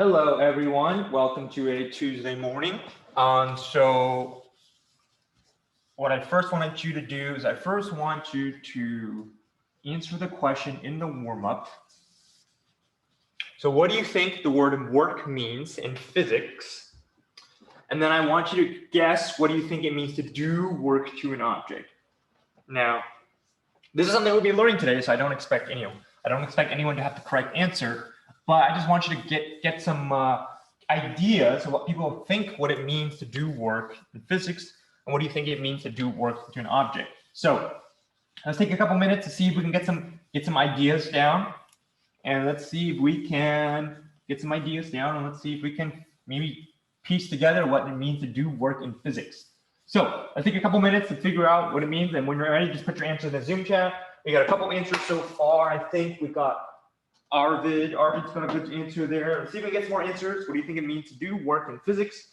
Hello, everyone. Welcome to a Tuesday morning. So what I first wanted you to do is I first want you to answer the question in the warm-up. So what do you think the word work means in physics? And then I want you to guess what do you think it means to do work to an object. Now, this is something we'll be learning today, so I don't expect anyone to have the correct answer, but I just want you to get some ideas of what people think what it means to do work in physics, and what do you think it means to do work to an object. So let's take a couple minutes to see if we can get some ideas down, and let's see if we can get some ideas down, and let's see if we can maybe piece together what it means to do work in physics. So let's take a couple minutes to figure out what it means, and when you're ready, just put your answer in the Zoom chat. We got a couple answers so far. I think we got Arvid. Arvid's got a good answer there. Let's see if we can get some more answers. What do you think it means to do work in physics?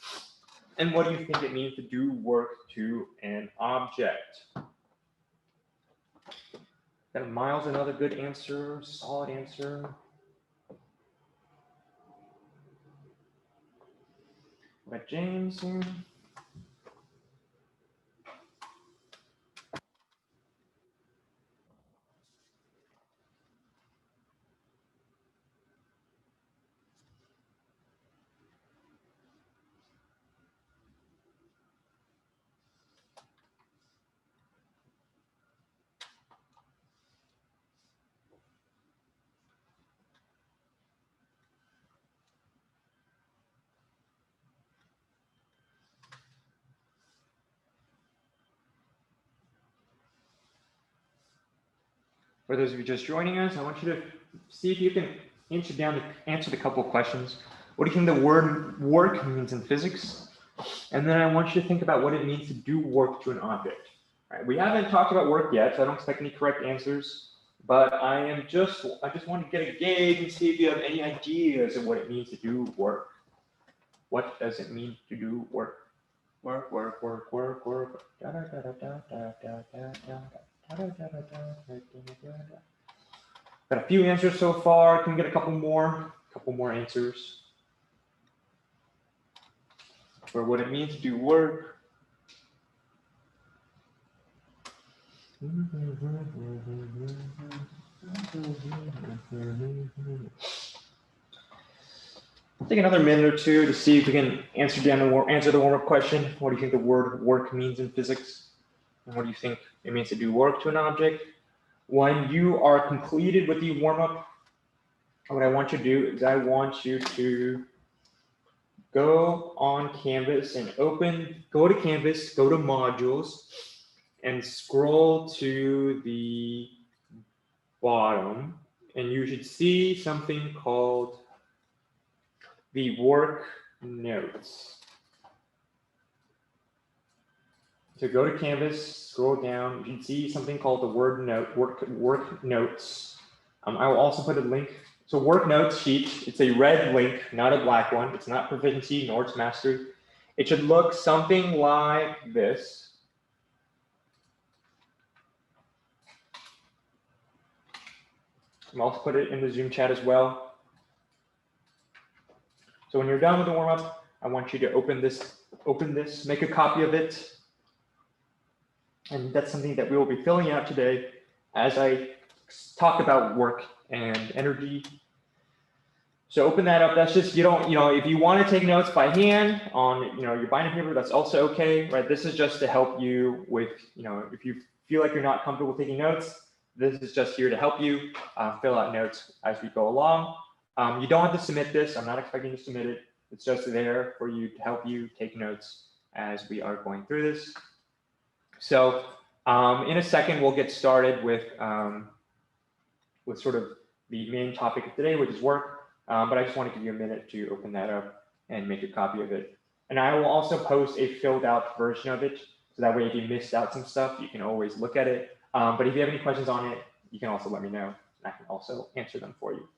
And what do you think it means to do work to an object? Got Miles, another good answer, solid answer. We got James here. For those of you just joining us, I want you to see if you can answer the couple of questions. What do you think the word work means in physics? And then I want you to think about what it means to do work to an object. All right, we haven't talked about work yet, so I don't expect any correct answers. But I just want to get a gauge and see if you have any ideas of what it means to do work. What does it mean to do work? Work, work, work, work, work. Da, da, da, da, da, da, da, da. Got a few answers so far. Can we get a couple more answers for what it means to do work? Take another minute or two to see if we can answer the warm-up question. What do you think the word work means in physics? And what do you think it means to do work to an object? When you are completed with the warm-up, what I want you to do is I want you to go on Canvas and go to Canvas, go to modules, and scroll to the bottom, and you should see something called the work notes. So go to Canvas, scroll down, you can see something called the work notes. I will also put a link. So work notes sheet, it's a red link, not a black one. It's not proficiency, nor it's mastery. It should look something like this. I'll also put it in the Zoom chat as well. So when you're done with the warm-up, I want you to open this, make a copy of it. And that's something that we will be filling out today as I talk about work and energy. So open that up. That's just, if you want to take notes by hand on, your binder paper, that's also okay, right? This is just to help you with, if you feel like you're not comfortable taking notes, this is just here to help you fill out notes as we go along. You don't have to submit this. I'm not expecting you to submit it. It's just there for you to help you take notes as we are going through this. So in a second, we'll get started with sort of the main topic of today, which is work. But I just want to give you a minute to open that up and make a copy of it. And I will also post a filled out version of it. So that way, if you missed out some stuff, you can always look at it. But if you have any questions on it, you can also let me know. And I can also answer them for you.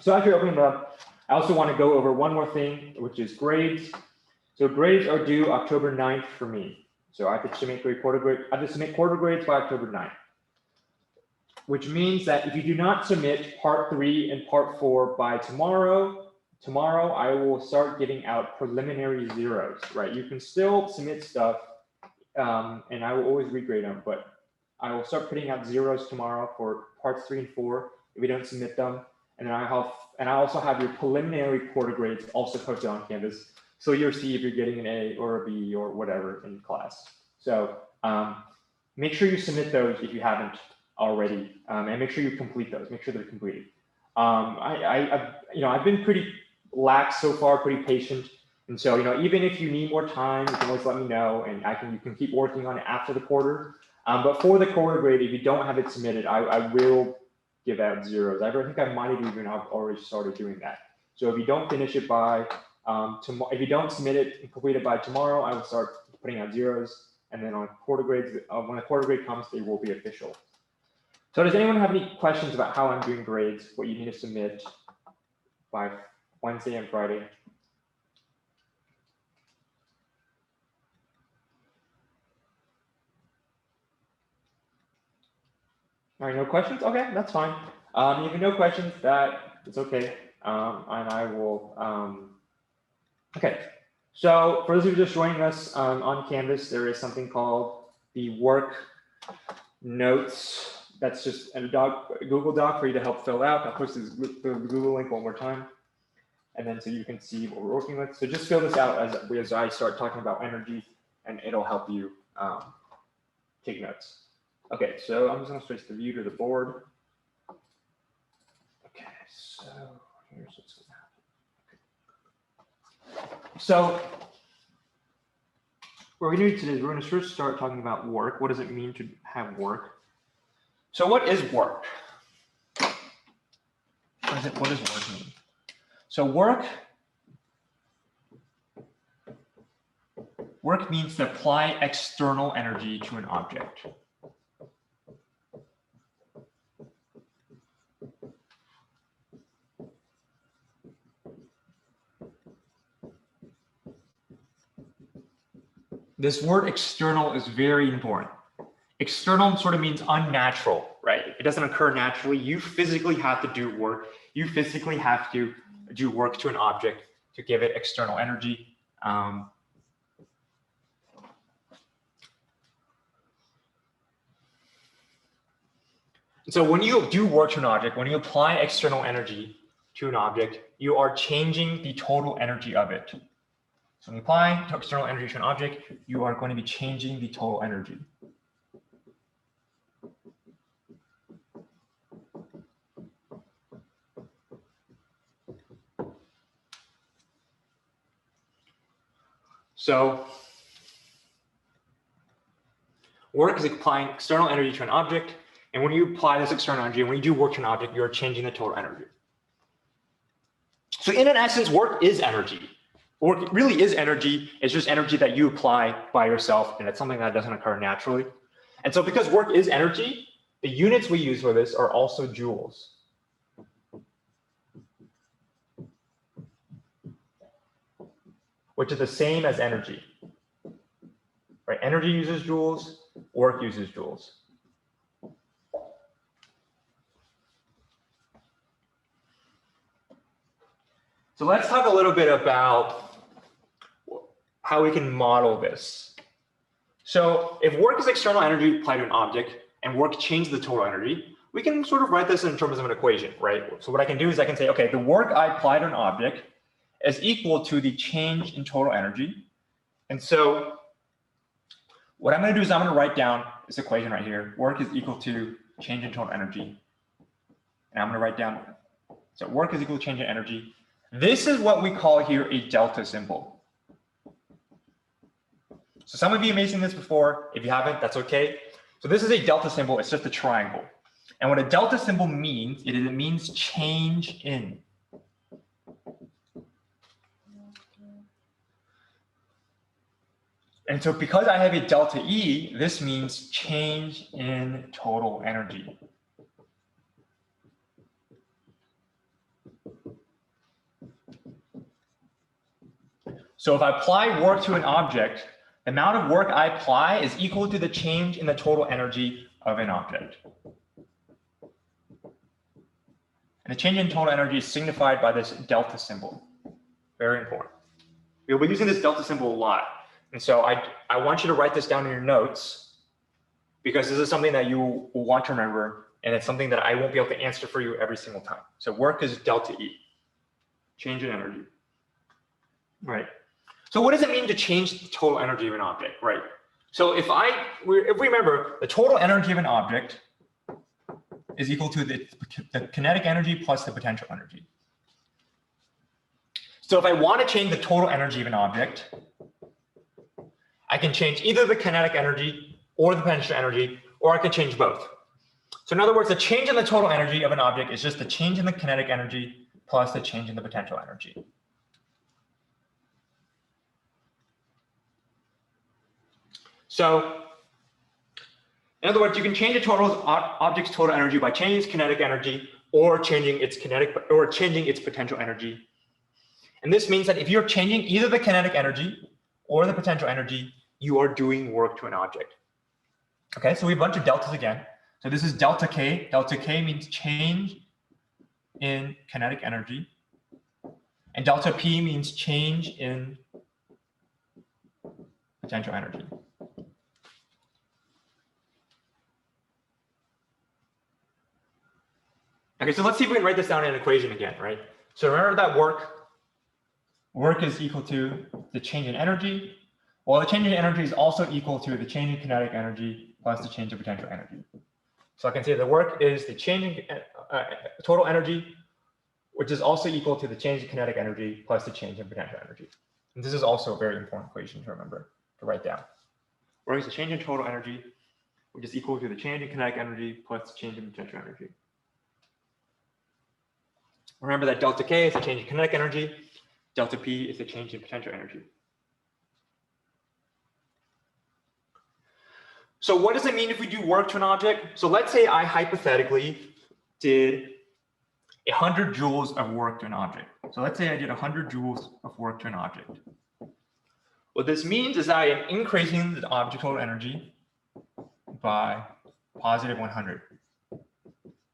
So after opening it up, I also want to go over one more thing, which is grades. So grades are due October 9th for me. So I have to submit quarter grades by October 9th, which means that if you do not submit part 3 and part 4 by tomorrow, tomorrow I will start giving out preliminary zeros, right? You can still submit stuff, and I will always regrade them, but I will start putting out zeros tomorrow for parts 3 and 4 if we don't submit them. And then I also have your preliminary quarter grades also posted on Canvas. So you'll see if you're getting an A or a B or whatever in class. So make sure you submit those if you haven't already, and make sure you complete those. Make sure they're completed. I've been pretty lax so far, pretty patient. And so, even if you need more time, you can always let me know, and you can keep working on it after the quarter. But for the quarter grade, if you don't have it submitted, I will give out zeros. I think I might have even already started doing that. So if you don't finish it by tomorrow, if you don't submit it and complete it by tomorrow, I will start putting out zeros. And then on quarter grades, when the quarter grade comes, they will be official. So does anyone have any questions about how I'm doing grades, what you need to submit by Wednesday and Friday? All right, no questions? Okay, that's fine. If you have no questions, it's okay. And I will, okay. So for those who are just joining us on Canvas, there is something called the work notes. That's just a Google Doc for you to help fill out. I'll post the Google link one more time. And then so you can see what we're working with. So just fill this out as I start talking about energy, and it'll help you take notes. Okay, so I'm just gonna switch the view to the board. Okay, so here's what's gonna happen. Okay. So what we're gonna do today is we're gonna first start talking about work. What does it mean to have work? So what is work? What does work mean? So work means to apply external energy to an object. This word external is very important. External sort of means unnatural, right? It doesn't occur naturally. You physically have to do work. You physically have to do work to an object to give it external energy. So when you do work to an object, when you apply external energy to an object, you are changing the total energy of it. So when you apply external energy to an object, you are going to be changing the total energy. So work is applying external energy to an object. And when you apply this external energy, when you do work to an object, you're changing the total energy. So in an essence, work is energy. Work really is energy. It's just energy that you apply by yourself, and it's something that doesn't occur naturally. And so because work is energy, the units we use for this are also joules. Which is the same as energy. Right? Energy uses joules, work uses joules. So let's talk a little bit about how we can model this. So if work is external energy applied to an object and work changes the total energy, we can sort of write this in terms of an equation, right? So what I can do is I can say, okay, the work I applied to an object is equal to the change in total energy. And so what I'm going to do is I'm going to write down this equation right here. Work is equal to change in total energy. And I'm going to write down, so work is equal to change in energy. This is what we call here a delta symbol. So some of you may have seen this before. If you haven't, that's okay. So this is a delta symbol. It's just a triangle. And what a delta symbol means, it means change in. And so because I have a delta E, this means change in total energy. So if I apply work to an object, the amount of work I apply is equal to the change in the total energy of an object. And the change in total energy is signified by this delta symbol. Very important. You'll be using this delta symbol a lot. And so I want you to write this down in your notes because this is something that you will want to remember, and it's something that I won't be able to answer for you every single time. So work is delta E, change in energy, right? So what does it mean to change the total energy of an object, right? So if we remember, the total energy of an object is equal to the kinetic energy plus the potential energy. So if I want to change the total energy of an object, I can change either the kinetic energy or the potential energy, or I can change both. So in other words, the change in the total energy of an object is just the change in the kinetic energy plus the change in the potential energy. So in other words, you can change a object's total energy by changing its kinetic energy or changing its potential energy. And this means that if you're changing either the kinetic energy or the potential energy, you are doing work to an object. Okay, so we have a bunch of deltas again. So this is delta K. Delta K means change in kinetic energy. And delta P means change in potential energy. Okay, so let's see if we can write this down in an equation again, right? So remember that work is equal to the change in energy. Well, the change in energy is also equal to the change in kinetic energy plus the change in potential energy. So I can say the work is the change in total energy, which is also equal to the change in kinetic energy plus the change in potential energy. And this is also a very important equation to remember, to write down. Work is the change in total energy, which is equal to the change in kinetic energy plus the change in potential energy. Remember that delta K is the change in kinetic energy, delta P is the change in potential energy. So what does it mean if we do work to an object? So let's say I hypothetically did 100 joules of work to an object. So let's say I did 100 joules of work to an object. What this means is that I am increasing the object total energy by positive 100.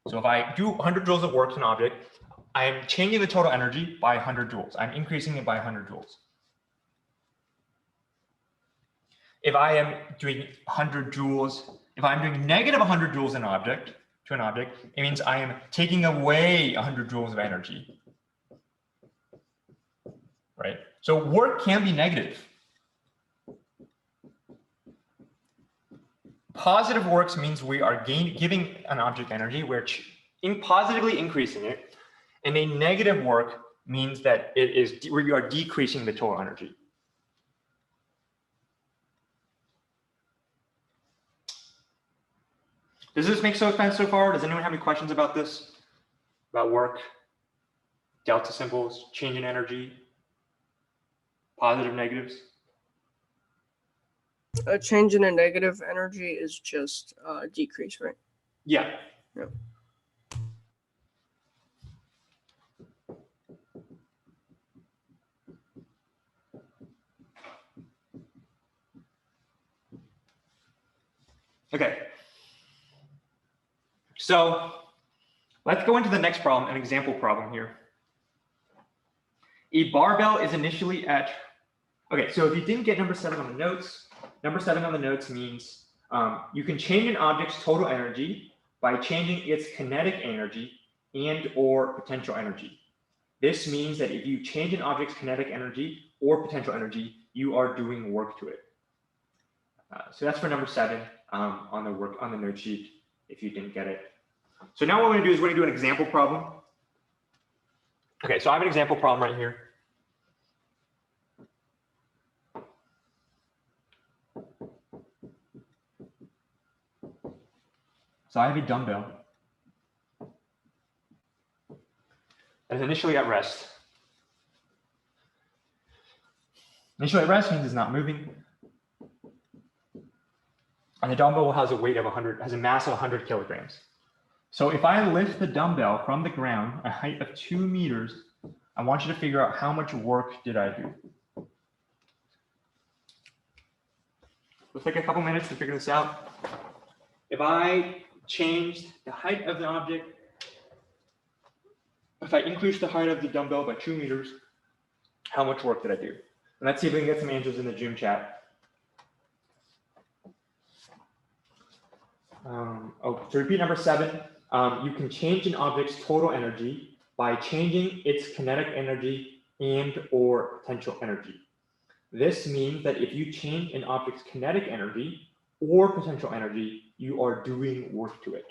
So if I do 100 joules of work to an object, I am changing the total energy by 100 joules. I'm increasing it by 100 joules. If I am doing 100 joules, if I'm doing negative 100 joules to an object, it means I am taking away 100 joules of energy, right? So work can be negative. Positive works means we are giving an object energy, we're positively increasing it, and a negative work means that we are decreasing the total energy. Does this make sense so far? Does anyone have any questions about this? About work, delta symbols, change in energy, positive, negatives? A change in a negative energy is just a decrease, right? Yeah. Yep. Okay. So let's go into the next problem, an example problem here. A barbell is initially at, okay, so if you didn't get number 7 on the notes, number 7 on the notes means you can change an object's total energy by changing its kinetic energy and or potential energy. This means that if you change an object's kinetic energy or potential energy, you are doing work to it. So that's for number 7 on the note sheet if you didn't get it. So now what we're going to do is we're going to do an example problem. Okay, so I have an example problem right here. So I have a dumbbell that is initially at rest. Initially at rest means it's not moving. And the dumbbell has a weight of 100, has a mass of 100 kilograms. So if I lift the dumbbell from the ground, a height of 2 meters, I want you to figure out how much work did I do. Let's take a couple minutes to figure this out. If I changed the height of the object if I increase the height of the dumbbell by 2 meters, how much work did I do? And let's see if we can get some answers in the Zoom chat. To repeat number 7, you can change an object's total energy by changing its kinetic energy and or potential energy. This means that if you change an object's kinetic energy or potential energy, you are doing work to it.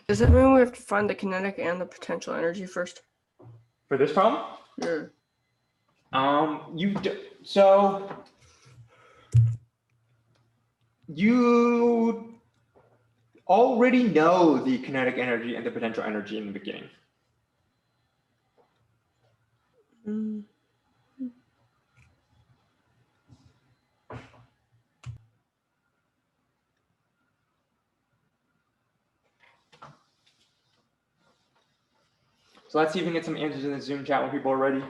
Does that mean we have to find the kinetic and the potential energy first? For this problem? Yeah. You already know the kinetic energy and the potential energy in the beginning. Mm. So let's see if we can get some answers in the Zoom chat when people are ready.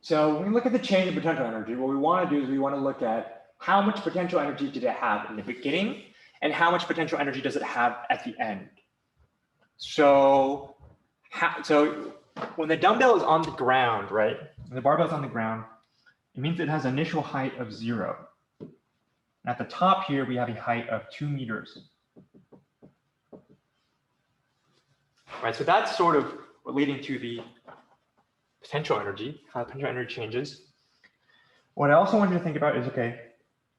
So when we look at the change in potential energy, what we want to do is we want to look at how much potential energy did it have in the beginning and how much potential energy does it have at the end. So when the dumbbell is on the ground, right, when the barbell is on the ground, it means it has an initial height of 0. And at the top here, we have a height of 2 meters. Right, so that's sort of relating to the potential energy, how potential energy changes. What I also want you to think about is, okay,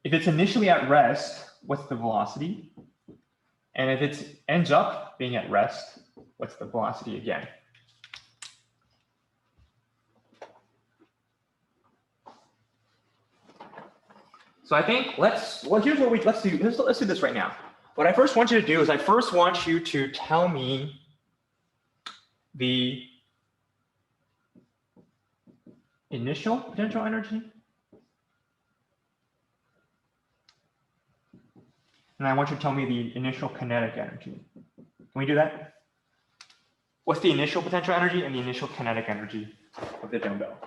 if it's initially at rest, what's the velocity? And if it ends up being at rest, what's the velocity again? So I think let's do this right now. What I first want you to do is I first want you to tell me the initial potential energy. And I want you to tell me the initial kinetic energy. Can we do that? What's the initial potential energy and the initial kinetic energy of the dumbbell?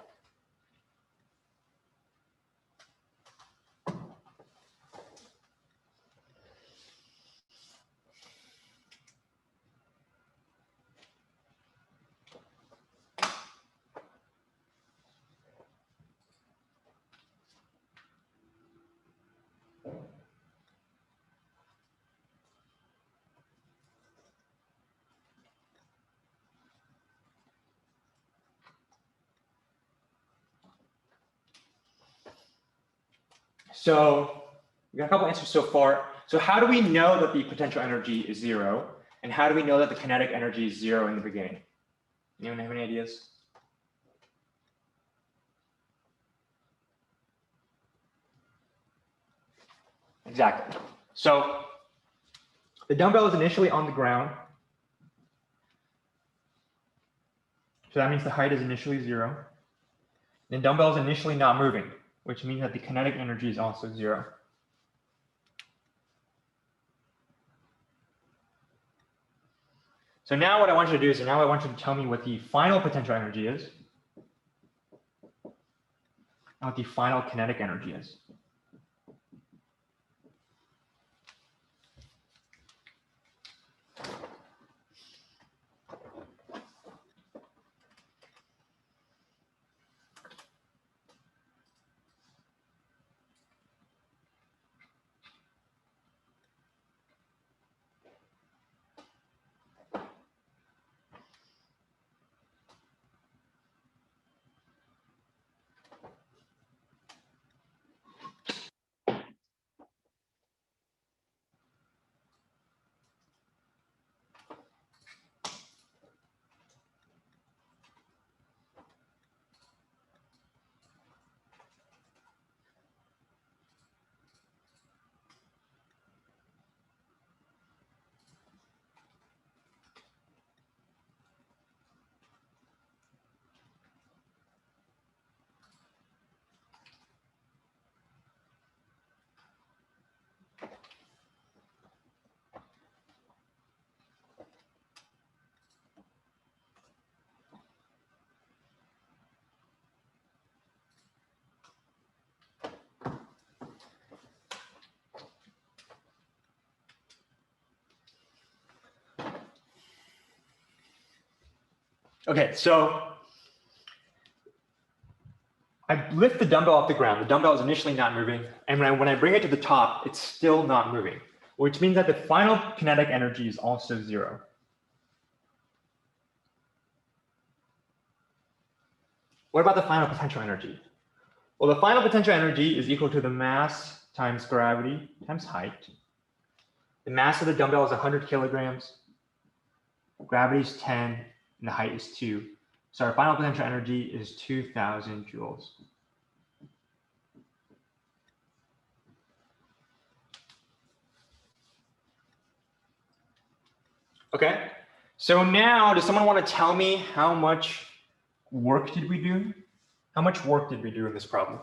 So we got a couple answers so far. So how do we know that the potential energy is 0? And how do we know that the kinetic energy is 0 in the beginning? Anyone have any ideas? Exactly. So the dumbbell is initially on the ground. So that means the height is initially 0. The dumbbell is initially not moving, which means that the kinetic energy is also 0. So now what I want you to do is now I want you to tell me what the final potential energy is and what the final kinetic energy is. Okay, so I lift the dumbbell off the ground. The dumbbell is initially not moving. And when I bring it to the top, it's still not moving, which means that the final kinetic energy is also 0. What about the final potential energy? Well, the final potential energy is equal to the mass times gravity times height. The mass of the dumbbell is 100 kilograms. Gravity is 10, and the height is 2. So our final potential energy is 2,000 joules. Okay, so now does someone want to tell me how much work did we do? How much work did we do in this problem?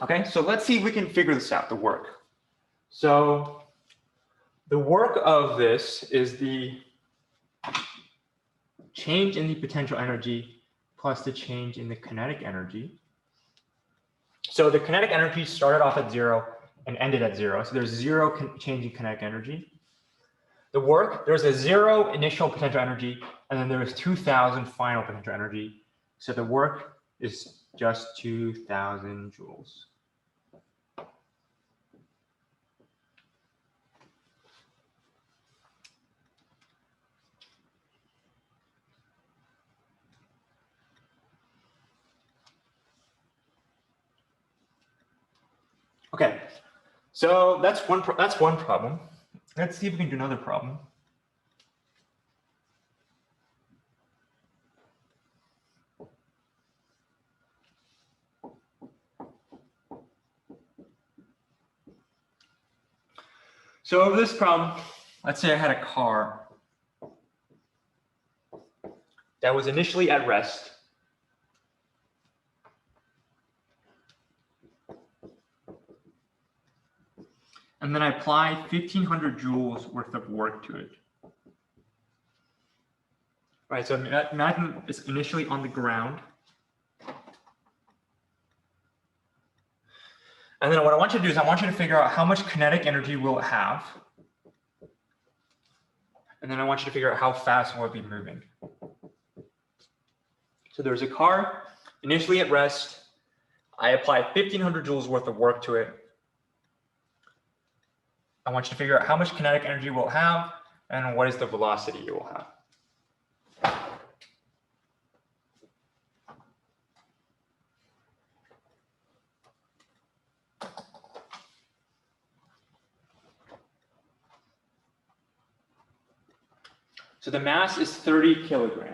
Okay, so let's see if we can figure this out, the work. So the work of this is the change in the potential energy plus the change in the kinetic energy. So the kinetic energy started off at 0 and ended at 0. So there's 0 change in kinetic energy. The work, there's a 0 initial potential energy, and then there's 2,000 final potential energy. So the work is just 2,000 joules. Okay, so that's one problem. Let's see if we can do another problem. So over this problem, let's say I had a car that was initially at rest. And then I apply 1,500 joules worth of work to it. Right, so imagine it's initially on the ground. And then what I want you to do is I want you to figure out how much kinetic energy will it have. And then I want you to figure out how fast will it be moving. So there's a car initially at rest. I apply 1,500 joules worth of work to it. I want you to figure out how much kinetic energy it will have and what is the velocity it will have. So the mass is 30 kilograms.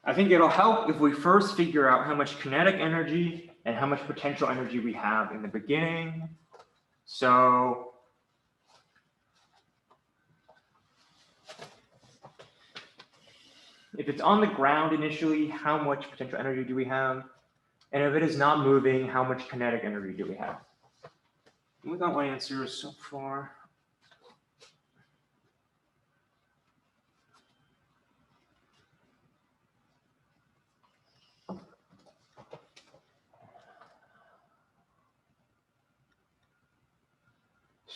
I think it'll help if we first figure out how much kinetic energy and how much potential energy we have in the beginning. So if it's on the ground initially, how much potential energy do we have? And if it is not moving, how much kinetic energy do we have? We got my answers so far.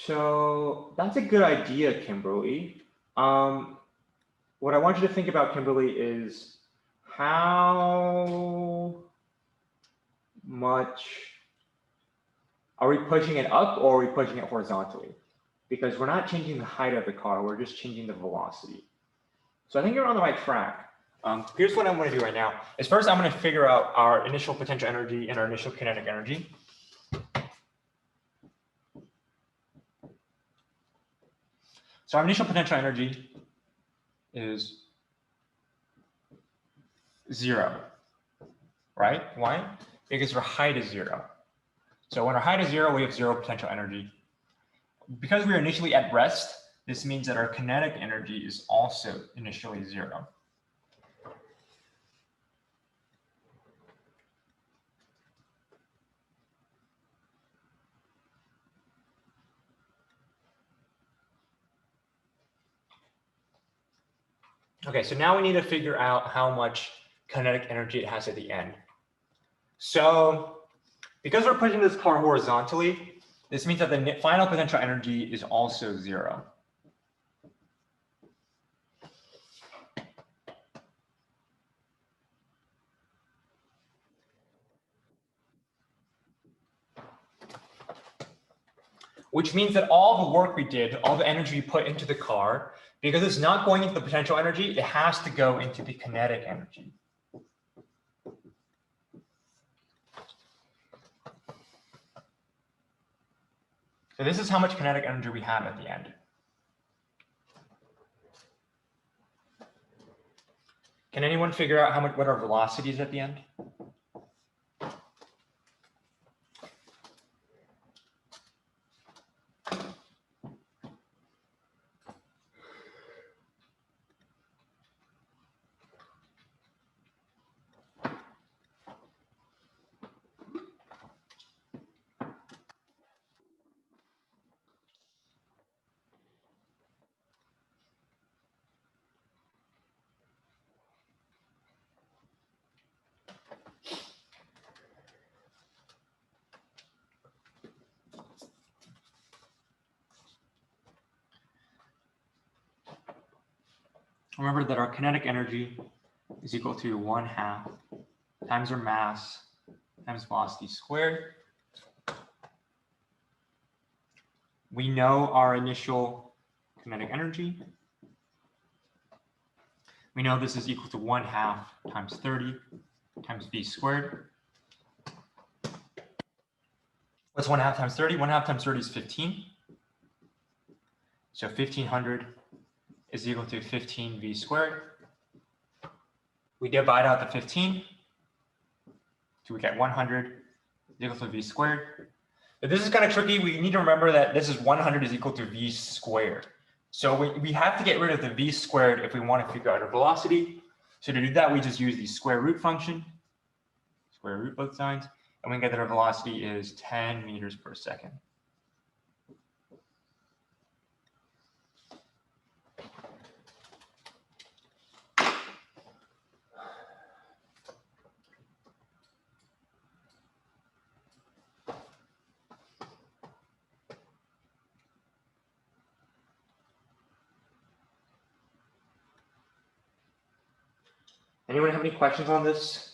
So that's a good idea, Kimberly. What I want you to think about, Kimberly, is how much, are we pushing it up or are we pushing it horizontally? Because we're not changing the height of the car, we're just changing the velocity. So I think you're on the right track. Here's what I'm going to do right now. Is first I'm going to figure out our initial potential energy and our initial kinetic energy. So our initial potential energy is 0, right? Why? Because our height is 0. So when our height is 0, we have 0 potential energy. Because we are initially at rest, this means that our kinetic energy is also initially 0. Okay, so now we need to figure out how much kinetic energy it has at the end. So because we're pushing this car horizontally, this means that the final potential energy is also 0. Which means that all the work we did, all the energy we put into the car, because it's not going into the potential energy, it has to go into the kinetic energy. So this is how much kinetic energy we have at the end. Can anyone figure out what our velocity is at the end? Remember that our kinetic energy is equal to 1/2 times our mass times velocity squared. We know our initial kinetic energy. We know this is equal to 1/2 times 30 times v squared. What's 1/2 times 30? 1/2 times 30 is 15. So 1500 is equal to 15v squared. We divide out the 15. So we get 100 is equal to v squared. But this is kind of tricky. We need to remember that this is 100 is equal to v squared. So we have to get rid of the v squared if we want to figure out our velocity. So to do that, we just use the square root function, square root both sides, and we get that our velocity is 10 meters per second. Anyone have any questions on this?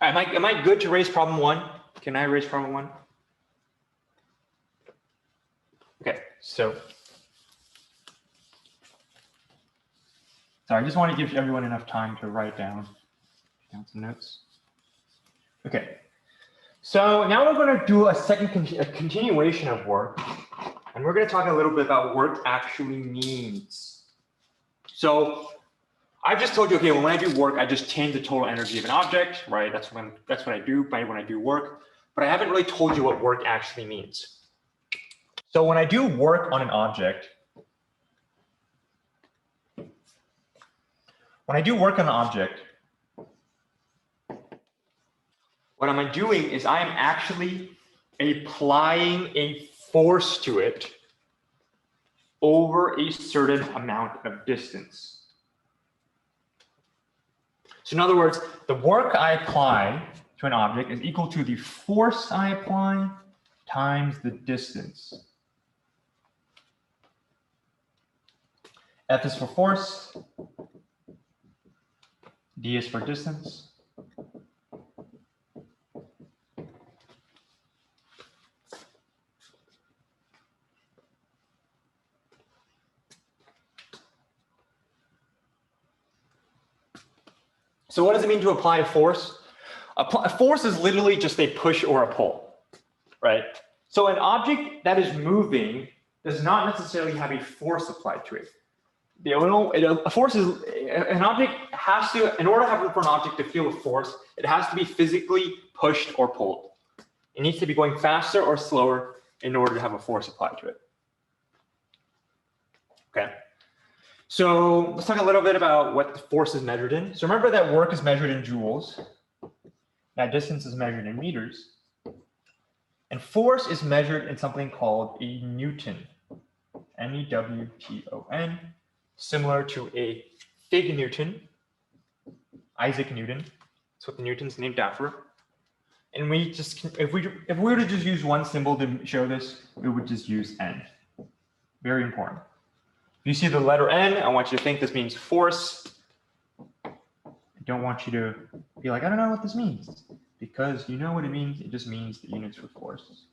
Am I good to raise problem 1? Can I raise problem 1? Okay, so sorry, I just want to give everyone enough time to write down some notes. Okay, so now we're going to do a continuation of work, and we're going to talk a little bit about what work actually means. So I've just told you, okay, when I do work, I just change the total energy of an object, right? That's what I do when I do work, but I haven't really told you what work actually means. So when I do work on an object, what am I doing is I am actually applying a force to it over a certain amount of distance. So in other words, the work I apply to an object is equal to the force I apply times the distance. F is for force, D is for distance. So what does it mean to apply a force? A force is literally just a push or a pull, right? So an object that is moving does not necessarily have a force applied to it. A force is, an object has to, in order for an object to feel a force, it has to be physically pushed or pulled. It needs to be going faster or slower in order to have a force applied to it. Okay. So let's talk a little bit about what the force is measured in. So remember that work is measured in joules. That distance is measured in meters. And force is measured in something called a Newton, N-E-W-T-O-N, similar to a Fig Newton, Isaac Newton. That's what the Newton's named after. And we just, if we were to just use one symbol to show this, we would just use N. Very important. If you see the letter N, I want you to think this means force. I don't want you to be like, I don't know what this means, because you know what it means. It just means the units for force.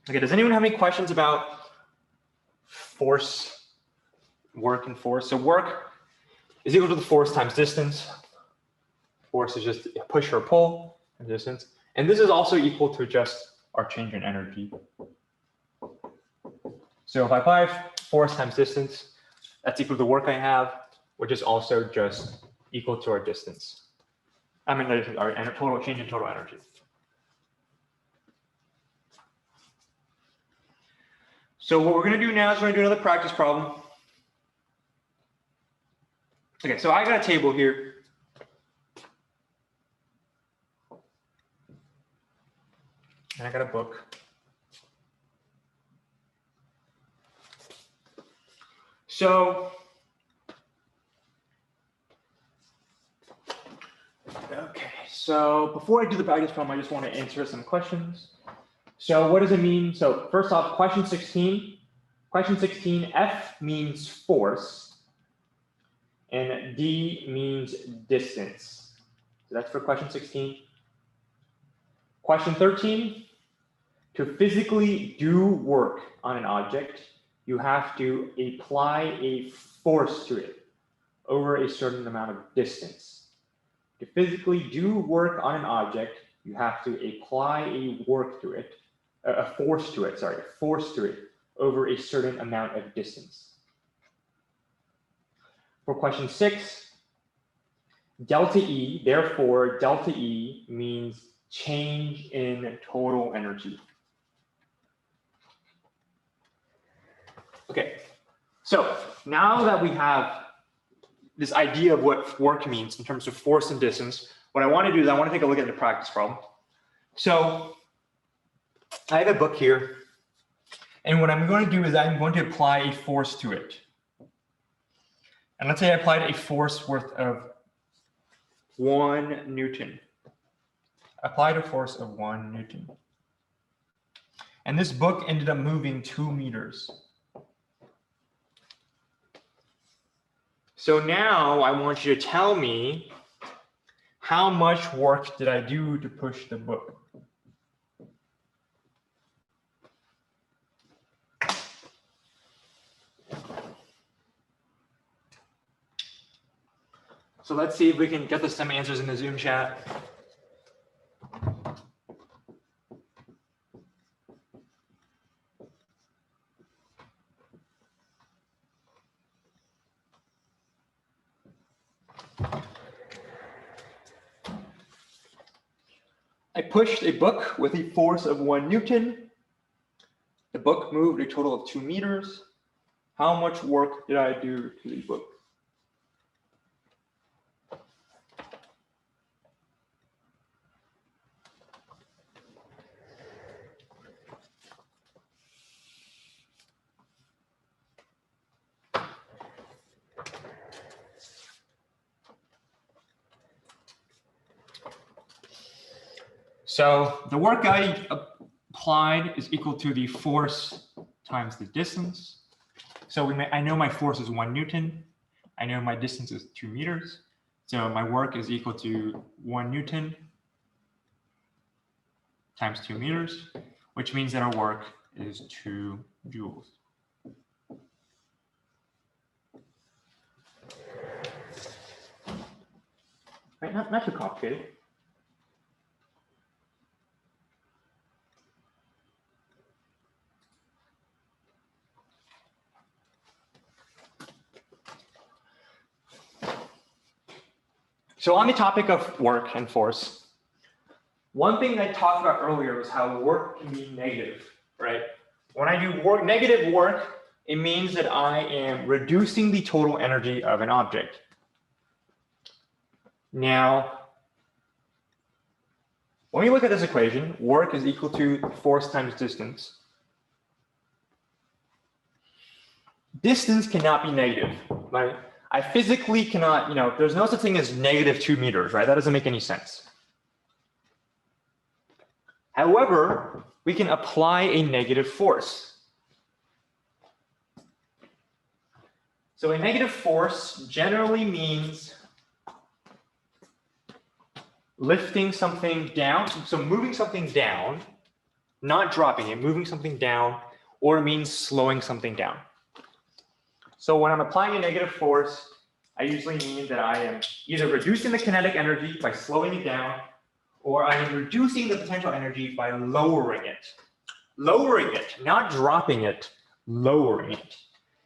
Okay, does anyone have any questions about force, work and force? So work is equal to the force times distance. Force is just a push or pull and distance. And this is also equal to just our change in energy. So if I apply force times distance, that's equal to the work I have, which is also just equal to our distance. I mean, our total change in total energy. So what we're going to do now is we're going to do another practice problem. Okay, so I got a table here. And I got a book. So, okay, so before I do the practice problem, I just want to answer some questions. So what does it mean? So first off, question 16. Question 16, F means force and D means distance. So that's for question 16. Question 13, to physically do work on an object, you have to apply a force to it over a certain amount of distance. To physically do work on an object, you have to apply a force to it over a certain amount of distance. For question 6, delta E, therefore delta E means change in total energy. Okay, so now that we have this idea of what work means in terms of force and distance, what I want to do is I want to take a look at the practice problem. So I have a book here, and what I'm going to do is I'm going to apply a force to it. And let's say I applied a force worth of 1 Newton. Applied a force of 1 Newton. And this book ended up moving 2 meters. So now I want you to tell me how much work did I do to push the book? So let's see if we can get some answers in the Zoom chat. I pushed a book with a force of 1 Newton. book moved a total of 2 meters. How much work did I do to the book? So the work I applied is equal to the force times the distance. So I know my force is 1 Newton. I know my distance is 2 meters. So my work is equal to 1 Newton times 2 meters, which means that our work is 2 joules. Right, not too complicated. So on the topic of work and force, one thing I talked about earlier was how work can be negative, right? When I do negative work, it means that I am reducing the total energy of an object. Now, when we look at this equation, work is equal to force times distance. Distance cannot be negative, right? I physically cannot, there's no such thing as negative 2 meters, right? That doesn't make any sense. However, we can apply a negative force. So a negative force generally means lifting something down, so moving something down, not dropping it, moving something down, or it means slowing something down. So when I'm applying a negative force, I usually mean that I am either reducing the kinetic energy by slowing it down, or I am reducing the potential energy by lowering it. Lowering it, not dropping it, lowering it.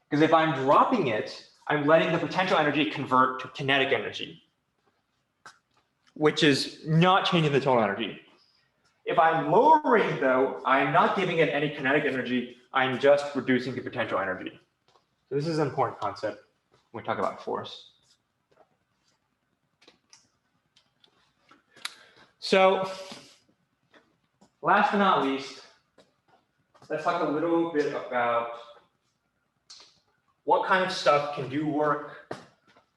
Because if I'm dropping it, I'm letting the potential energy convert to kinetic energy, which is not changing the total energy. If I'm lowering, though, I'm not giving it any kinetic energy, I'm just reducing the potential energy. So this is an important concept when we talk about force. So last but not least, let's talk a little bit about what kind of stuff can do work,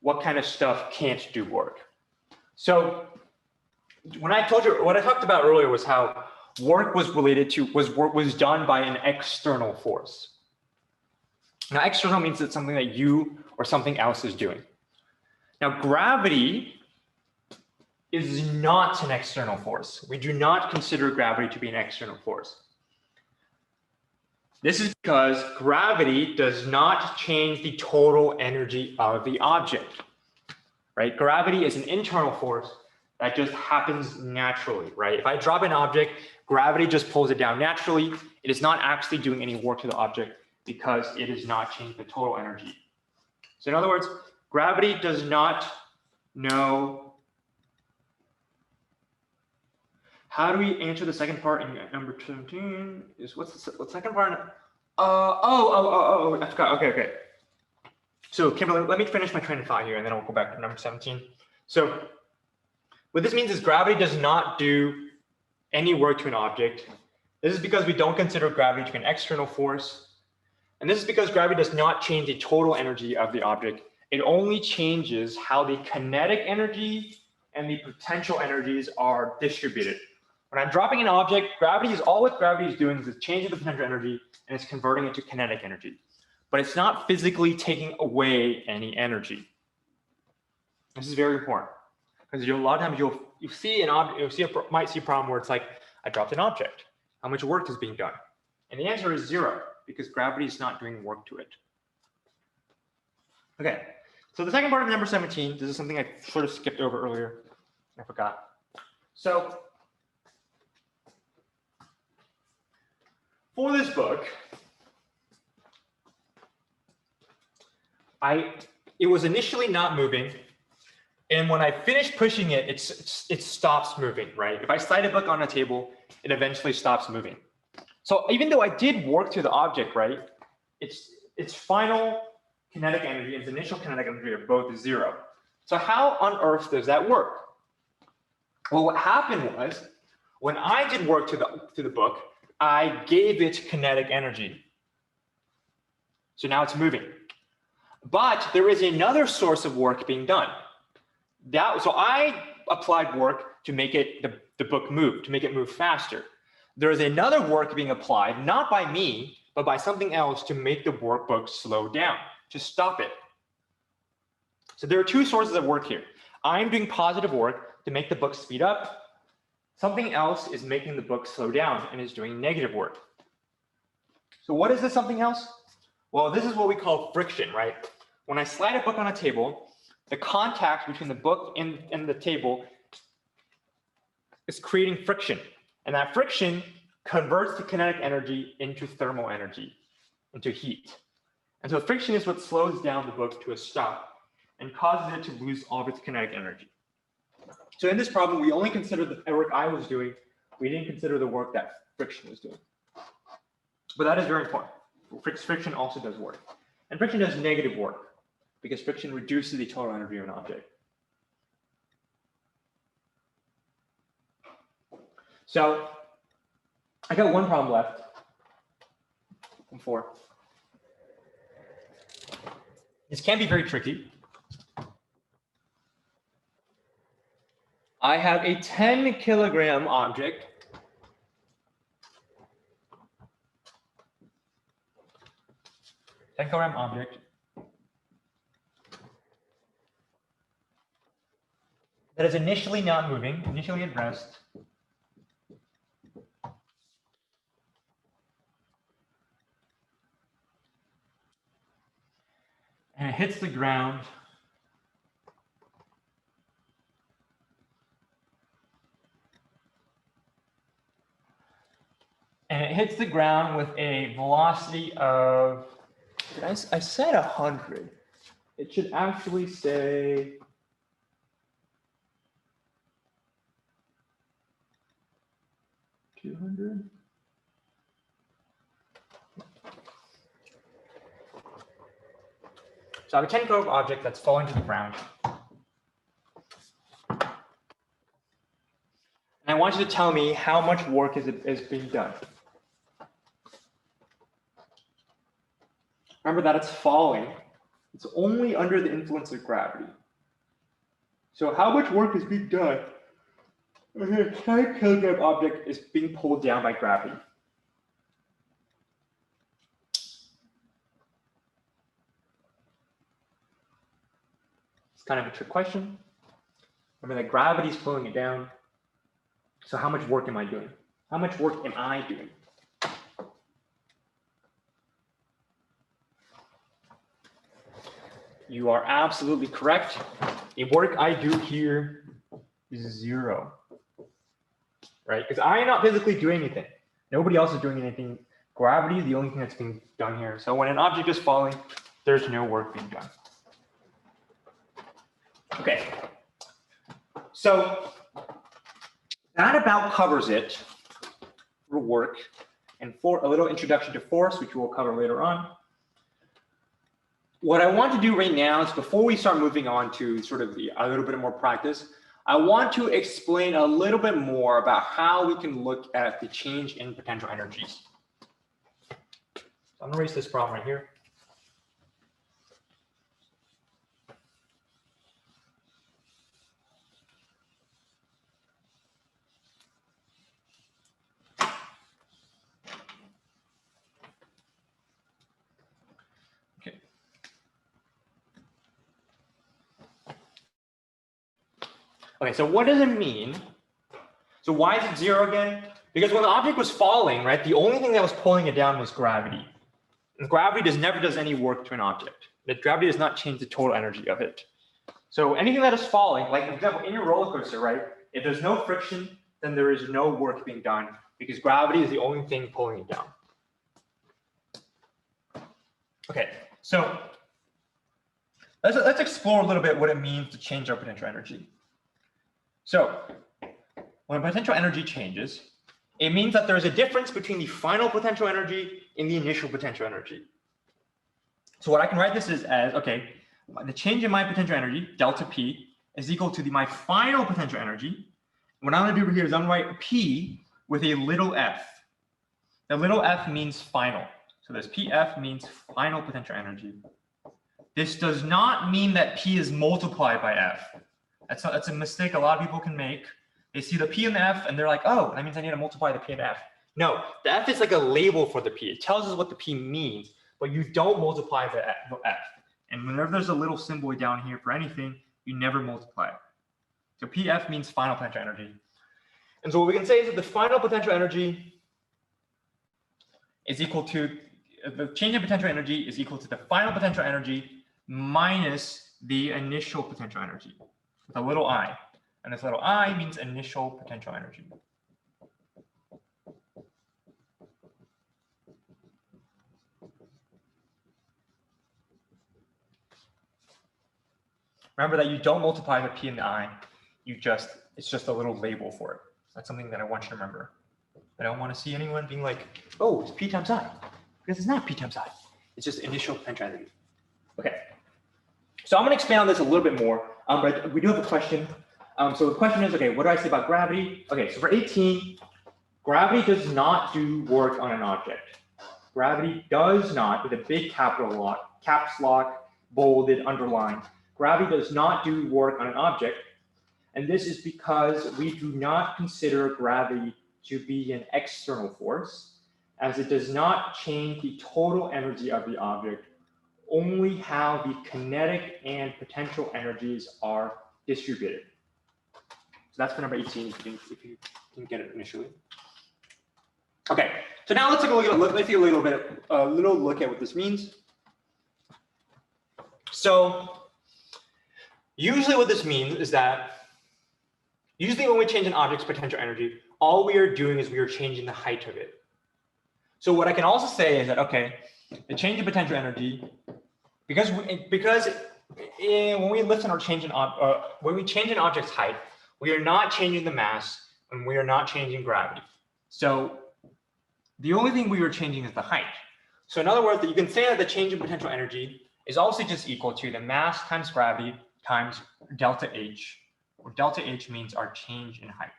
what kind of stuff can't do work. So when I told you, what I talked about earlier was how work was related to, was done by an external force. Now, external means it's something that you or something else is doing. Now, gravity is not an external force. We do not consider gravity to be an external force. This is because gravity does not change the total energy of the object, right? Gravity is an internal force that just happens naturally, right? If I drop an object, gravity just pulls it down naturally. It is not actually doing any work to the object because it is not changing the total energy. So in other words, gravity does not know. How do we answer the second part in number 17? Is what's the second part? I forgot. Okay. So Kimberly, let me finish my train of thought here, and then I'll go back to number 17. So what this means is gravity does not do any work to an object. This is because we don't consider gravity to be an external force. And this is because gravity does not change the total energy of the object. It only changes how the kinetic energy and the potential energies are distributed. When I'm dropping an object, all what gravity is doing is it's changing the potential energy and it's converting it to kinetic energy. But it's not physically taking away any energy. This is very important because a lot of times you might see a problem where it's like, I dropped an object. How much work is being done? And the answer is 0 because gravity is not doing work to it. Okay, so the second part of number 17, this is something I sort of skipped over earlier. I forgot. So for this book, it was initially not moving. And when I finished pushing it, it stops moving, right? If I slide a book on a table, it eventually stops moving. So even though I did work to the object, right, its final kinetic energy and its initial kinetic energy are both 0. So how on earth does that work? Well, what happened was, when I did work to the book, I gave it kinetic energy. So now it's moving. But there is another source of work being done. So I applied work to make it the book move, to make it move faster. There is another work being applied, not by me, but by something else to make the workbook slow down, to stop it. So there are two sources of work here. I'm doing positive work to make the book speed up. Something else is making the book slow down and is doing negative work. So what is this something else? Well, this is what we call friction, right? When I slide a book on a table, the contact between the book and the table is creating friction. And that friction converts the kinetic energy into thermal energy, into heat. And so friction is what slows down the book to a stop and causes it to lose all of its kinetic energy. So in this problem, we only considered the work I was doing. We didn't consider the work that friction was doing. But that is very important. Friction also does work. And friction does negative work because friction reduces the total energy of an object. So I got one problem left. 4. This can be very tricky. I have a 10 kilogram object. That is initially not moving, initially at rest. And it hits the ground. And it hits the ground with a velocity of, I said 100. It should actually say 200. So I have a 10 kilogram object that's falling to the ground. And I want you to tell me how much work is being done. Remember that it's falling. It's only under the influence of gravity. So how much work is being done? A 10 kilogram object is being pulled down by gravity. It's kind of a trick question. Remember that gravity is pulling it down. So how much work am I doing? How much work am I doing? You are absolutely correct. The work I do here is 0, right? Because I am not physically doing anything. Nobody else is doing anything. Gravity is the only thing that's being done here. So when an object is falling, there's no work being done. Okay. So that about covers it for work and for a little introduction to force, which we'll cover later on. What I want to do right now is, before we start moving on to sort of a little bit more practice, I want to explain a little bit more about how we can look at the change in potential energies. So I'm going to erase this problem right here. Okay, so what does it mean? So why is it 0 again? Because when the object was falling, right, the only thing that was pulling it down was gravity. And gravity never does any work to an object. That gravity does not change the total energy of it. So anything that is falling, like for example, in your roller coaster, right, if there's no friction, then there is no work being done because gravity is the only thing pulling it down. Okay, so let's explore a little bit what it means to change our potential energy. So when potential energy changes, It means that there's a difference between the final potential energy and the initial potential energy. So what I can write this is as, okay, the change in my potential energy, delta P, is equal to my final potential energy. What I'm gonna do here is I'm gonna write P with a little f. The little f means final. So this PF means final potential energy. This does not mean that P is multiplied by F. That's a mistake a lot of people can make. They see the P and the F and they're like, oh, that means I need to multiply the P and F. No, the F is like a label for the P. It tells us what the P means, but you don't multiply the F. And whenever there's a little symbol down here for anything, you never multiply it. So PF means final potential energy. And so what we can say is that the final potential energy is equal to, the change in potential energy is equal to the final potential energy minus the initial potential energy with a little I. And this little I means initial potential energy. Remember that you don't multiply the P and the I. It's just a little label for it. That's something that I want you to remember. I don't want to see anyone being like, oh, it's P times I. Because it's not P times I. It's just initial potential energy. Okay. So I'm going to expand on this a little bit more, but we do have a question. So the question is, okay, what do I say about gravity? Okay, so for 18, gravity does not do work on an object. Gravity does not, with a big capital lock, caps lock, bolded, underlined. Gravity does not do work on an object. And this is because we do not consider gravity to be an external force, as it does not change the total energy of the object, only how the kinetic and potential energies are distributed. So that's for number 18, if you didn't get it initially. Okay, so now let's take a look at a little look at what this means. So usually what this means is that usually when we change an object's potential energy, all we are doing is we are changing the height of it. So what I can also say is that, okay, the change in potential energy, because when we listen or change when we change an object's height, we are not changing the mass and we are not changing gravity. So the only thing we are changing is the height. So in other words, you can say that the change in potential energy is also just equal to the mass times gravity times delta H, where delta H means our change in height.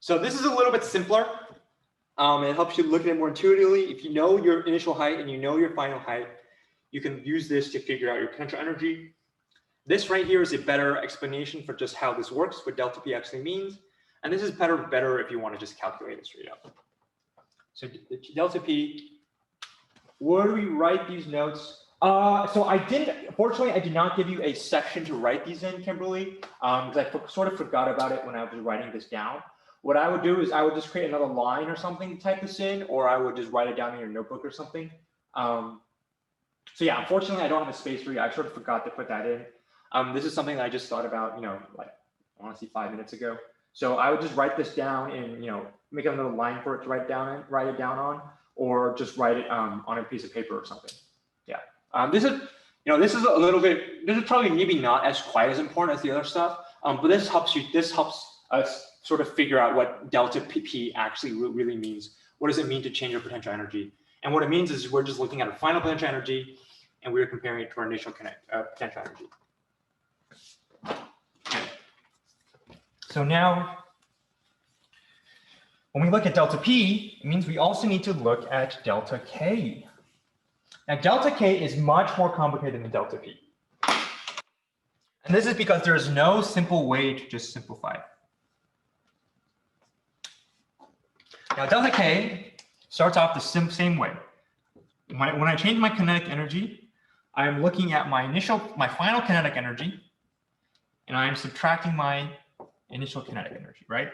So this is a little bit simpler. It helps you look at it more intuitively. If you know your initial height and you know your final height, you can use this to figure out your potential energy. This right here is a better explanation for just how this works, what delta P actually means. And this is better if you want to just calculate it straight up. So delta P, where do we write these notes? Unfortunately, I did not give you a section to write these in, Kimberly, because I sort of forgot about it when I was writing this down. What I would do is I would just create another line or something to type this in, or I would just write it down in your notebook or something. So yeah, unfortunately, I don't have a space for you. I sort of forgot to put that in. This is something that I just thought about, like honestly 5 minutes ago. So I would just write this down and make a little line for it to write it down on, or just write it on a piece of paper or something. Yeah. This is a little bit. This is probably maybe not as quite as important as the other stuff, but this helps us sort of figure out what delta P actually really means. What does it mean to change our potential energy? And what it means is we're just looking at our final potential energy and we're comparing it to our initial potential energy. So now, when we look at delta P, it means we also need to look at delta K. Now, delta K is much more complicated than delta P. And this is because there is no simple way to just simplify it. Now, delta K starts off the same way. When I change my kinetic energy, I'm looking at my final kinetic energy, and I'm subtracting my initial kinetic energy, right?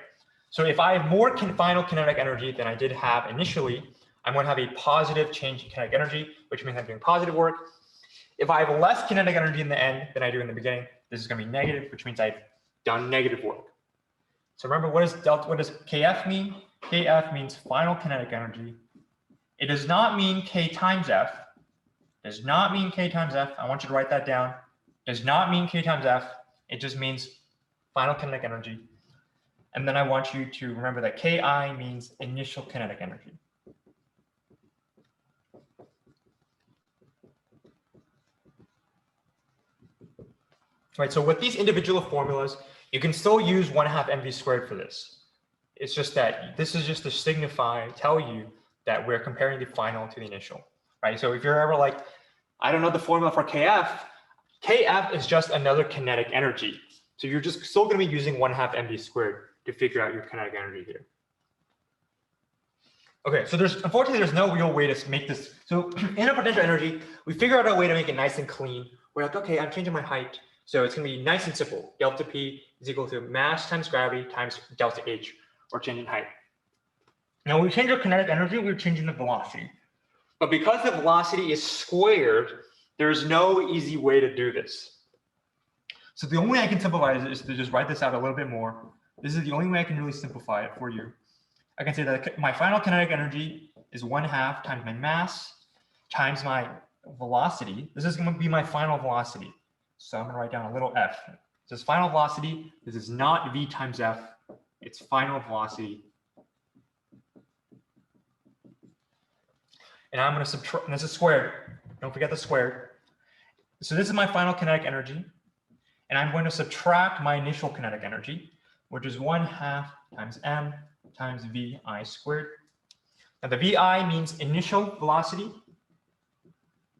So if I have more final kinetic energy than I did have initially, I'm going to have a positive change in kinetic energy, which means I'm doing positive work. If I have less kinetic energy in the end than I do in the beginning, this is going to be negative, which means I've done negative work. So remember, what does Kf mean? Kf means final kinetic energy. It does not mean K times F. It does not mean K times F. I want you to write that down. does not mean K times F. It just means final kinetic energy. And then I want you to remember that Ki means initial kinetic energy. Right, so with these individual formulas, you can still use 1/2 mv squared for this. It's just that this is just to signify, tell you that we're comparing the final to the initial, right? So if you're ever like, I don't know the formula for Kf is just another kinetic energy. So you're just still going to be using 1/2 mv squared to figure out your kinetic energy here. Okay, so unfortunately there's no real way to make this. So in a potential energy, we figure out a way to make it nice and clean. We're like, okay, I'm changing my height. So it's going to be nice and simple. Delta P is equal to mass times gravity times delta H, or changing height. Now, when we change our kinetic energy, we're changing the velocity. But because the velocity is squared, there's no easy way to do this. So the only way I can simplify it is to just write this out a little bit more. This is the only way I can really simplify it for you. I can say that my final kinetic energy is 1/2 times my mass times my velocity. This is going to be my final velocity. So I'm going to write down a little f. This is final velocity. This is not v times f. It's final velocity. And I'm going to subtract, this is squared. Don't forget the squared. So this is my final kinetic energy. And I'm going to subtract my initial kinetic energy, which is 1/2 times m times vi squared. Now the vi means initial velocity.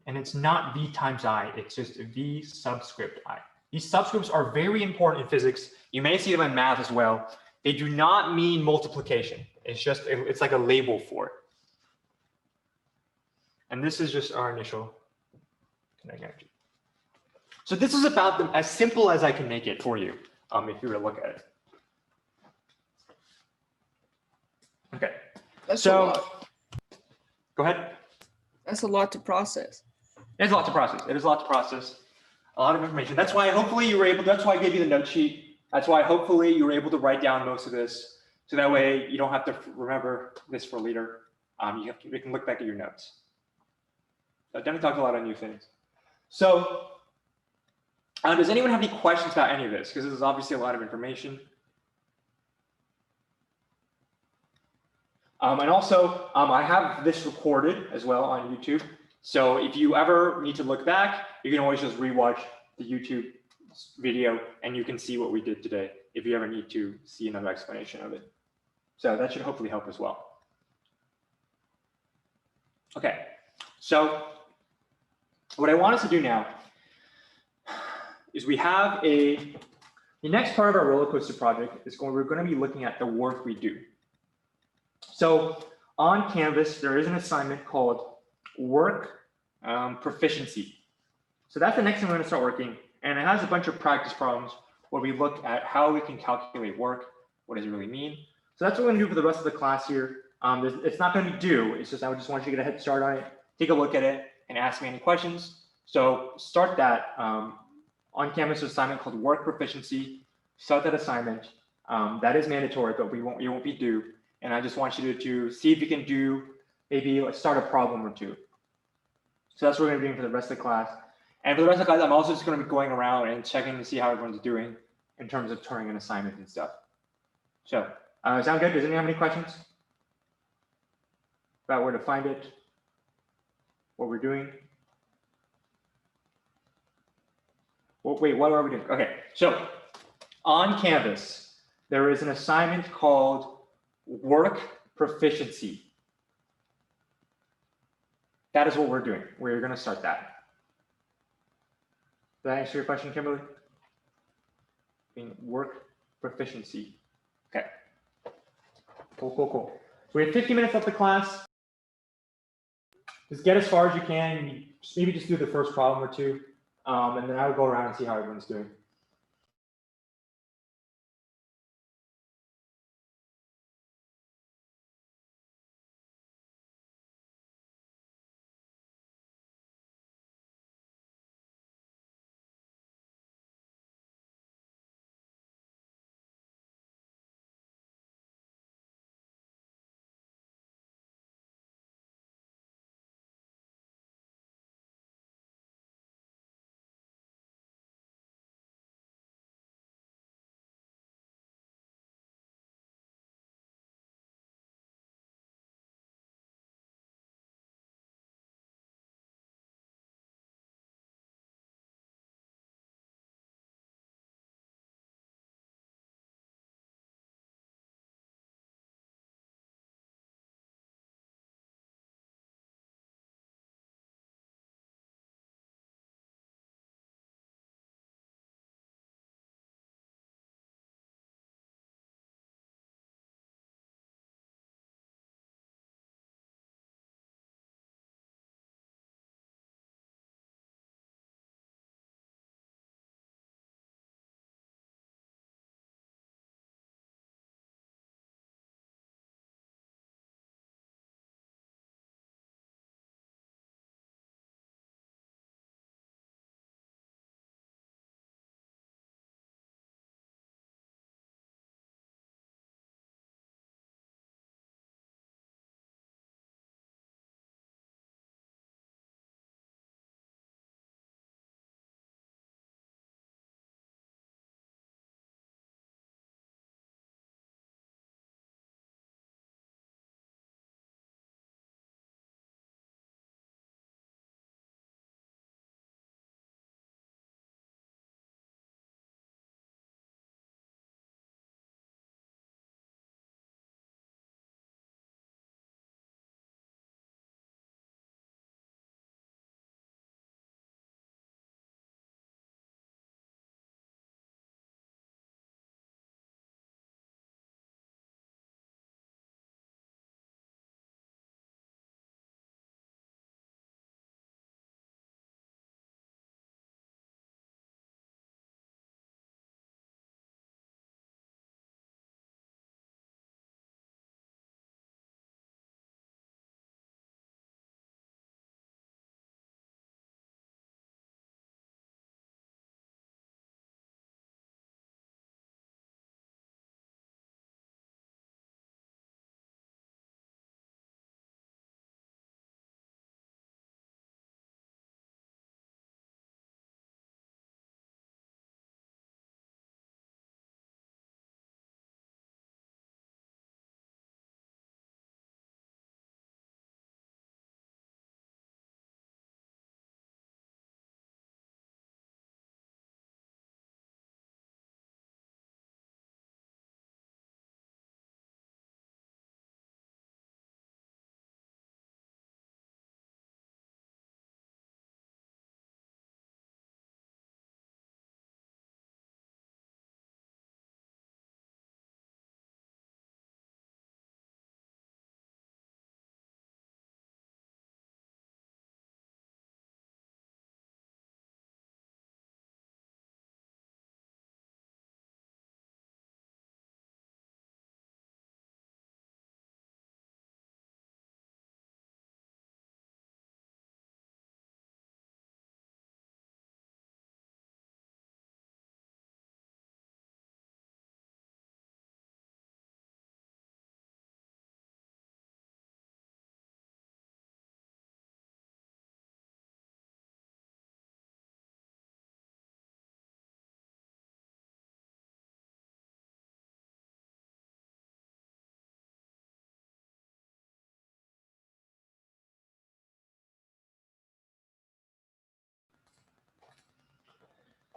And it's not v times I, it's just v subscript I. These subscripts are very important in physics. You may see them in math as well. They do not mean multiplication. It's like a label for it. And this is just our initial kinetic energy. So this is about as simple as I can make it for you, if you were to look at it. Okay. That's a lot. Go ahead. That's a lot to process. There's a lot to process. It is a lot to process. A lot of information. That's why hopefully you were able. That's why I gave you the note sheet. That's why hopefully you were able to write down most of this, so that way you don't have to remember this for later. You can look back at your notes. So I definitely talked a lot of new things. So does anyone have any questions about any of this? Because this is obviously a lot of information. And also, I have this recorded as well on YouTube. So if you ever need to look back, you can always just rewatch the YouTube video and you can see what we did today if you ever need to see another explanation of it. So that should hopefully help as well. Okay, so what I want us to do now is we have the next part of our roller coaster project is we're going to be looking at the work we do. So on Canvas, there is an assignment called work proficiency. So that's the next thing we're going to start working. And it has a bunch of practice problems where we look at how we can calculate work. What does it really mean? So that's what we're going to do for the rest of the class here. It's not going to be due. It's just I just want you to get a head start on it, take a look at it, and ask me any questions. So start that on Canvas assignment called work proficiency. Start that assignment. That is mandatory, but you won't be due. And I just want you to see if you can do maybe start a problem or two. So that's what we're going to be doing for the rest of the class. And for the rest of the class, I'm also just going to be going around and checking to see how everyone's doing in terms of turning in assignments and stuff. So sound good? Does anyone have any questions about where to find it, what we're doing? Well, wait, what are we doing? Okay, so on Canvas, there is an assignment called work proficiency. That is what we're doing. We're going to start that. Did that answer your question, Kimberly? Work proficiency. Okay. Cool. So we have 50 minutes left of class. Just get as far as you can. Maybe just do the first problem or two. And then I will go around and see how everyone's doing.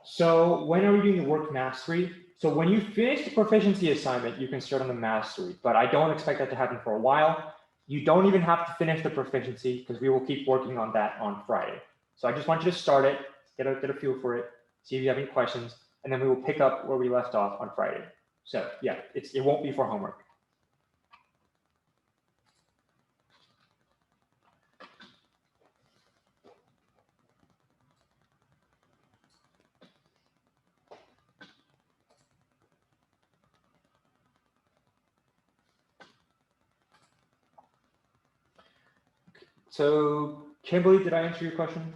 So when are we doing the work mastery? So when you finish the proficiency assignment, you can start on the mastery, but I don't expect that to happen for a while. You don't even have to finish the proficiency because we will keep working on that on Friday. So I just want you to start it, get a feel for it, see if you have any questions, and then we will pick up where we left off on Friday. So yeah, it won't be for homework. So Kimberly, did I answer your question?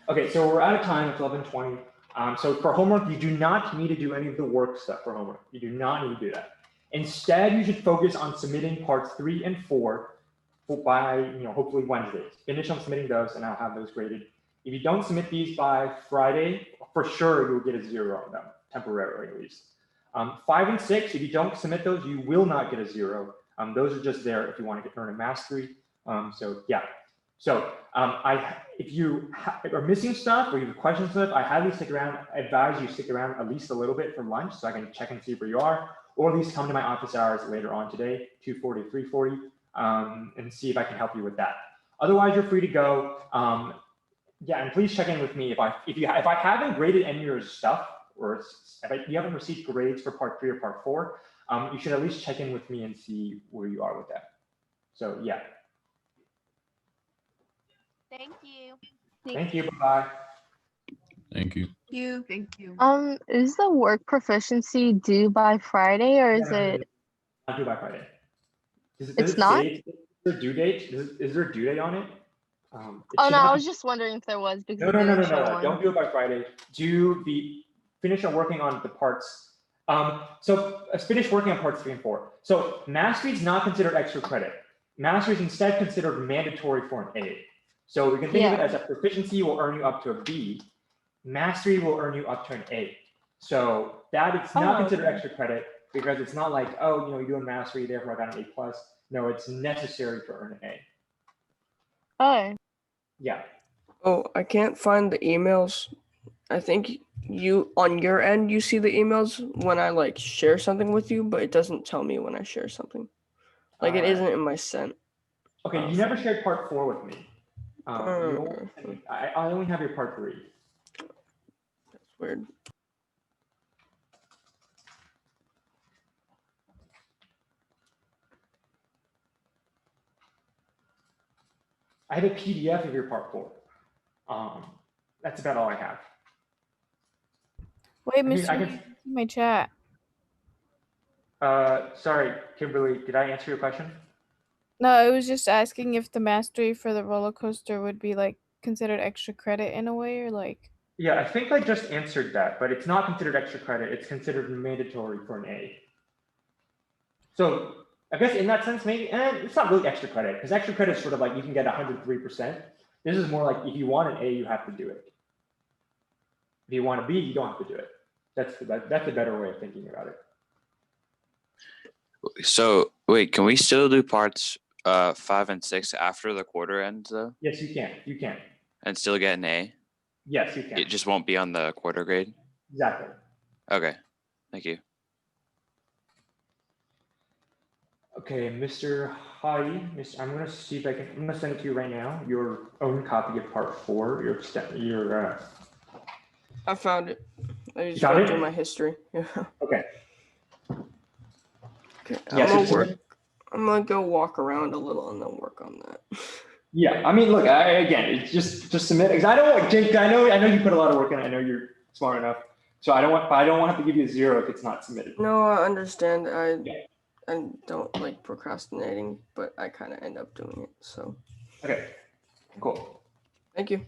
Okay, so we're out of time. It's 11:20. So for homework, you do not need to do any of the work stuff for homework. You do not need to do that. Instead, you should focus on submitting parts 3 and 4 by, hopefully Wednesdays. Finish on submitting those, and I'll have those graded. If you don't submit these by Friday, for sure you'll get a 0 on them, temporarily at least. 5 and 6, if you don't submit those, you will not get a 0. Those are just there if you want to earn a mastery. So yeah. So if you are missing stuff or you have questions with, I highly advise you stick around at least a little bit for lunch so I can check and see where you are, or at least come to my office hours later on today, 2:40, 3:40, and see if I can help you with that. Otherwise, you're free to go. Yeah, and please check in with me if I haven't graded any of your stuff, or if you haven't received grades for part 3 or part 4, you should at least check in with me and see where you are with that. So yeah. Thank you. Thank you. Bye-bye. Thank you. Thank you. Is the work proficiency due by Friday or is it? Not due by Friday. Does It's it not? say, is there a due date? Is there a due date on it? It Oh should no, I not- was just wondering if there was because No, it no, no, didn't no, show no. one. Don't do it by Friday. Finish on working on the parts. Finish working on parts 3 and 4. So mastery is not considered extra credit. Mastery is instead considered mandatory for an A. So we can think of it Yeah. as a proficiency will earn you up to a B. Mastery will earn you up to an A. So that it's not Oh, considered okay. extra credit because it's not like, oh, you're doing mastery, therefore I got an A plus. No, it's necessary to earn an A. Oh, Yeah. Oh, I can't find the emails. I think you on your end you see the emails when I like share something with you, but it doesn't tell me when I share something. Like it isn't in my sent. Okay, you never shared part 4 with me. Uh, I only have your part 3. That's weird. I have a PDF of your part 4. That's about all I have. Wait, mean, Mr. I can- Lee, see my chat. Sorry, Kimberly, did I answer your question? No, it was just asking if the mastery for the roller coaster would be like considered extra credit in a way, or like. Yeah, I think I just answered that, but it's not considered extra credit. It's considered mandatory for an A. So I guess in that sense, maybe, it's not really extra credit because extra credit is sort of like you can get 103%. This is more like if you want an A, you have to do it. If you want a B, you don't have to do it. That's a better way of thinking about it. So wait, can we still do parts 5 and 6 after the quarter ends though, Yes, you can. You can. and still get an A? Yes, you can. It just won't be on the quarter grade. Exactly. Okay, thank you. Okay, Mr. Hai, I'm gonna see if I'm gonna send it to you right now. Your own copy of part 4. I found it. I just Got went it? through my history. Yeah. Okay. Okay. Yeah, I'm gonna go walk around a little and then work on that. Yeah, I mean, look, again, it's just submit because I don't want Jake. I know you put a lot of work in. I know you're smart enough, so I don't want to have to give you a 0 if it's not submitted. No, I understand. I Yeah. don't like procrastinating, but I kind of end up doing it. So Okay, cool. thank you.